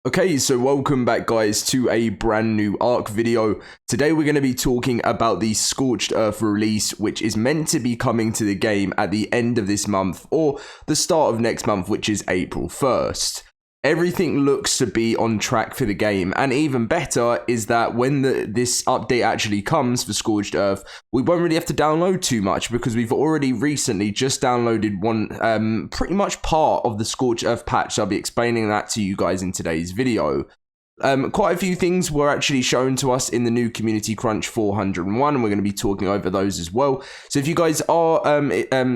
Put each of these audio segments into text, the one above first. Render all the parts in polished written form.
Okay, so welcome back guys to a brand new ARK video. Today we're going to be talking about the Scorched Earth release, which is meant to be coming to the game at the end of this month or the start of next month, which is April 1st. Everything looks to be on track for the game, and even better is that when this update actually comes for Scorched Earth, we won't really have to download too much because we've already recently just downloaded one pretty much part of the Scorched Earth patch. So I'll be explaining that to you guys in today's video. Quite a few things were actually shown to us in the new Community Crunch 401, and we're going to be talking over those as well. So if you guys are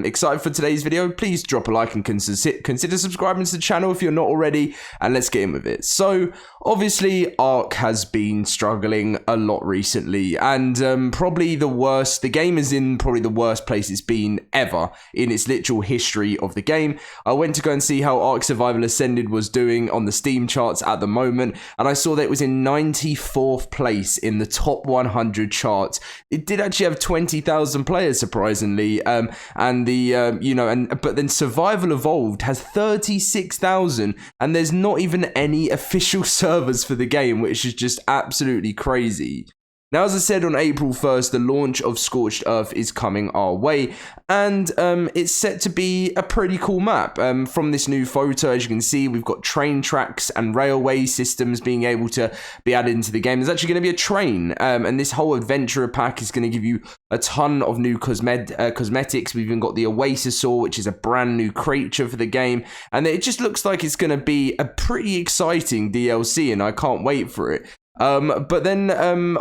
excited for today's video, please drop a like and consider subscribing to the channel if you're not already, and let's get in with it. So obviously ARK has been struggling a lot recently, and probably the worst. The game is in probably the worst place it's been ever in its literal history of the game. I went to go and see how ARK Survival Ascended was doing on the Steam charts at the moment, and I saw that it was in 94th place in the top 100 charts. It did actually have 20,000 players, surprisingly, but then Survival Evolved has 36,000, and there's not even any official servers for the game, which is just absolutely crazy. Now, as I said, on April 1st, the launch of Scorched Earth is coming our way, and it's set to be a pretty cool map. From this new photo, as you can see, we've got train tracks and railway systems being able to be added into the game. There's actually going to be a train, and this whole adventurer pack is going to give you a ton of new cosmetics. We've even got the Oasisaur, which is a brand new creature for the game, and it just looks like it's going to be a pretty exciting DLC, and I can't wait for it. But then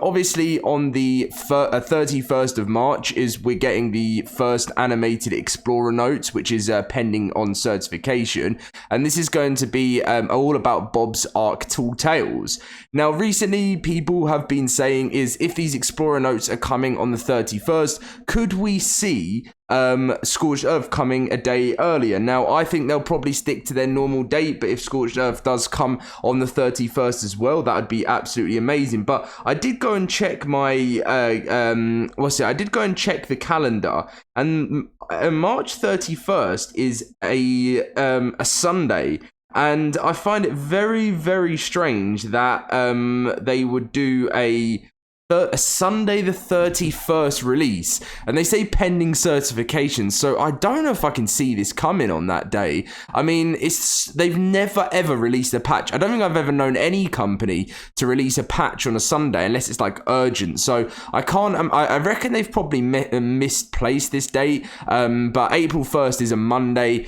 obviously on the 31st of March we're getting the first animated Explorer notes, which is pending on certification, and this is going to be all about Bob's Ark Tall Tales. Now, recently people have been saying is if these Explorer notes are coming on the 31st, could we see Scorched Earth coming a day earlier? Now, I think they'll probably stick to their normal date, but if Scorched Earth does come on the 31st as well, that would be absolutely amazing. But I did go and check my I did go and check the calendar, and March 31st is a Sunday. And I find it very, very strange that they would do a Sunday the 31st release, and they say pending certification, so I don't know if I can see this coming on that day. I mean, they've never ever released a patch. I don't think I've ever known any company to release a patch on a Sunday unless it's like urgent, so I can't I reckon they've probably misplaced this date, but April 1st is a Monday,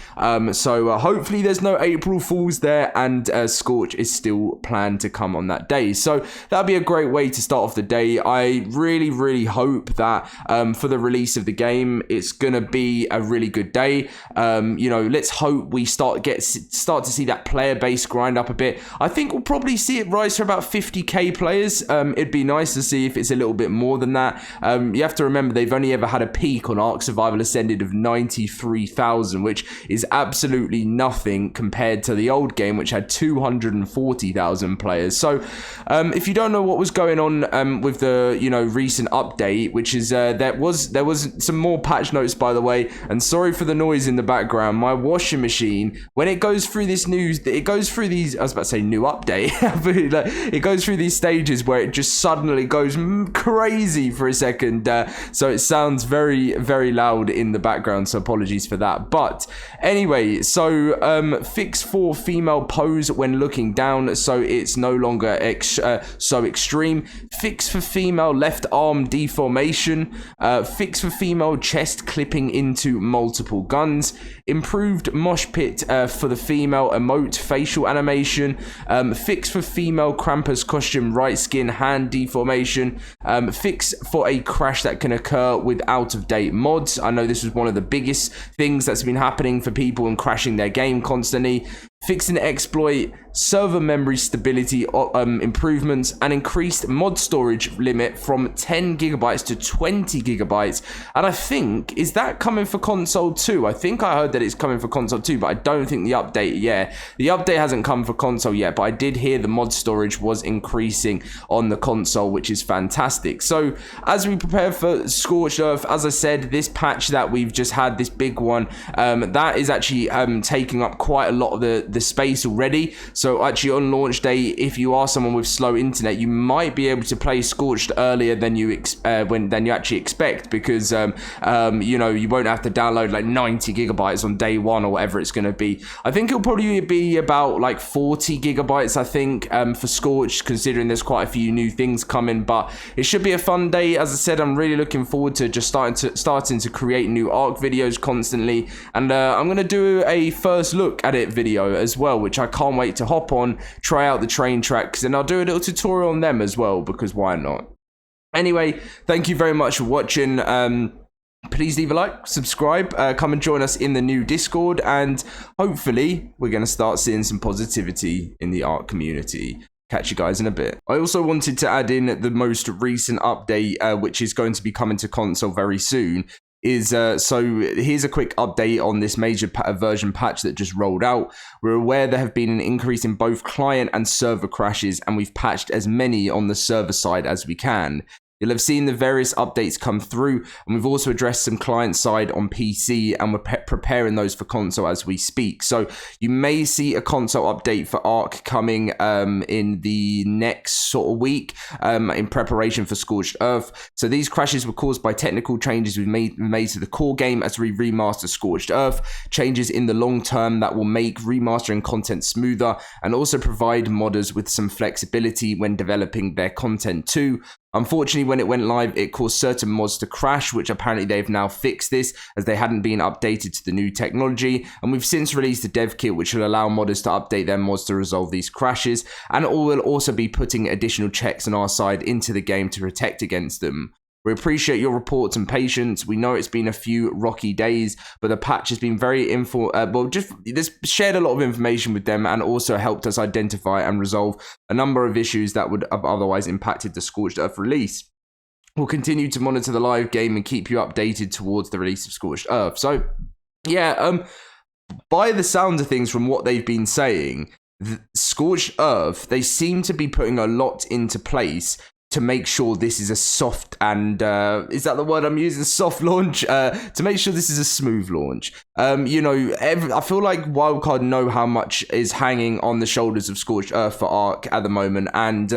so hopefully there's no April Fools there, and Scorch is still planned to come on that day, so that'd be a great way to start off the day. I really hope that for the release of the game, it's gonna be a really good day. Let's hope we start to see that player base grind up a bit. I think we'll probably see it rise to about 50k players. It'd be nice to see if it's a little bit more than that. You have to remember they've only ever had a peak on ARK Survival Ascended of 93,000, which is absolutely nothing compared to the old game, which had 240,000 players. So if you don't know what was going on with the recent update, which is there was some more patch notes, by the way, and sorry for the noise in the background. My washing machine, when it goes through this it goes through these, I was about to say new update, but it goes through these stages where it just suddenly goes crazy for a second, so it sounds very, very loud in the background, so apologies for that. But anyway, so fix for female pose when looking down, so it's no longer so extreme. Fix for female left arm deformation, fix for female chest clipping into multiple guns, improved mosh pit for the female emote facial animation, fix for female Krampus costume right skin hand deformation, fix for a crash that can occur with out of date mods. I know this was one of the biggest things that's been happening for people and crashing their game constantly. Fixing exploit, server memory stability improvements, and increased mod storage limit from 10 gigabytes to 20 gigabytes. And I think, is that coming for console too? I think I heard that it's coming for console too, but I don't think the update, the update hasn't come for console yet, but I did hear the mod storage was increasing on the console, which is fantastic. So as we prepare for Scorched Earth, as I said, this patch that we've just had, this big one, that is actually taking up quite a lot of the space already. So actually on launch day, if you are someone with slow internet, you might be able to play Scorched earlier than you actually expect, because you know, you won't have to download like 90 gigabytes on day one or whatever it's going to be. I think it'll probably be about like 40 gigabytes, I think, for Scorched, considering there's quite a few new things coming. But it should be a fun day. As I said, I'm really looking forward to just starting to create new ARK videos constantly, and I'm going to do a first look at it video as well, which I can't wait to hop on, try out the train tracks, and I'll do a little tutorial on them as well, because why not? Anyway, thank you very much for watching. Please leave a like, subscribe, come and join us in the new Discord, and hopefully we're going to start seeing some positivity in the ARK community. Catch you guys in a bit. I also wanted to add in the most recent update, which is going to be coming to console very soon. So here's a quick update on this major version patch that just rolled out. We're aware there have been an increase in both client and server crashes, and we've patched as many on the server side as we can. You'll have seen the various updates come through, and we've also addressed some client side on PC, and we're preparing those for console as we speak. So you may see a console update for ARK coming in the next sort of week, in preparation for Scorched Earth. So these crashes were caused by technical changes we've made to the core game as we remaster Scorched Earth, changes in the long term that will make remastering content smoother and also provide modders with some flexibility when developing their content too. Unfortunately, when it went live, it caused certain mods to crash, which apparently they've now fixed this, as they hadn't been updated to the new technology. And we've since released a dev kit which will allow modders to update their mods to resolve these crashes. And we'll also be putting additional checks on our side into the game to protect against them. We appreciate your reports and patience. We know it's been a few rocky days, but the patch has been very this shared a lot of information with them, and also helped us identify and resolve a number of issues that would have otherwise impacted the Scorched Earth release. We'll continue to monitor the live game and keep you updated towards the release of Scorched Earth. So, yeah, by the sound of things from what they've been saying, Scorched Earth, they seem to be putting a lot into place to make sure this is a soft and, is that the word I'm using? Soft launch? To make sure this is a smooth launch. You know, I feel like Wildcard know how much is hanging on the shoulders of Scorched Earth for ARK at the moment. And,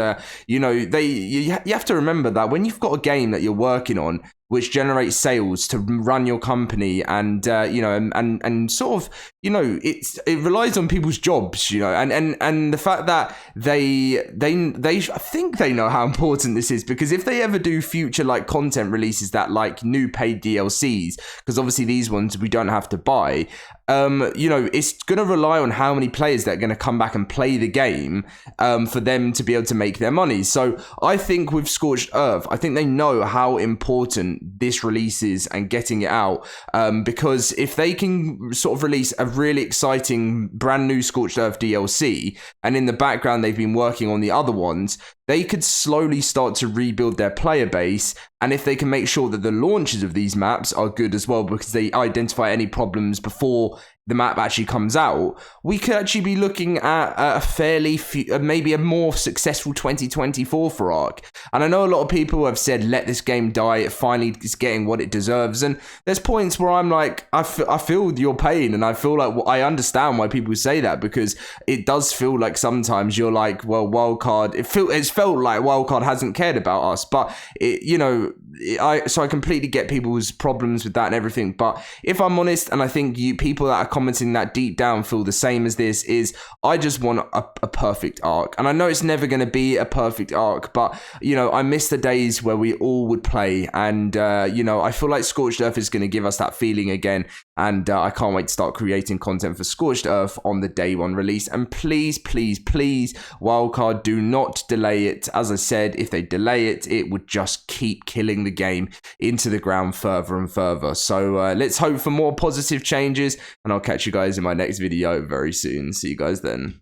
you know, you have to remember that when you've got a game that you're working on, which generates sales to run your company, and you know, and sort of, you know, it relies on people's jobs, you know, and the fact that they I think they know how important this is, because if they ever do future like content releases that like new paid DLCs, because obviously these ones we don't have to buy, you know, it's going to rely on how many players that are going to come back and play the game for them to be able to make their money. So I think with Scorched Earth, I think they know how important this release is and getting it out, because if they can sort of release a really exciting brand new Scorched Earth DLC, and in the background they've been working on the other ones, they could slowly start to rebuild their player base. And if they can make sure that the launches of these maps are good as well, because they identify any problems before the map actually comes out, we could actually be looking at a maybe a more successful 2024 for ARK. And I know a lot of people have said, let this game die, it finally is getting what it deserves. And there's points where I'm like, I feel your pain, and I feel like I understand why people say that, because it does feel like sometimes you're like, well, Wildcard, it's felt like Wildcard hasn't cared about us. But you know, so I completely get people's problems with that and everything. But if I'm honest, and I think people that are commenting that deep down feel the same as this, is I just want a perfect ARK. And I know it's never going to be a perfect ARK, but you know, I miss the days where we all would play, and you know, I feel like Scorched Earth is going to give us that feeling again. And I can't wait to start creating content for Scorched Earth on the day one release. And please, please, please, Wildcard, do not delay it. As I said, if they delay it, it would just keep killing the game into the ground further and further. So let's hope for more positive changes, and I'll catch you guys in my next video very soon. See you guys then.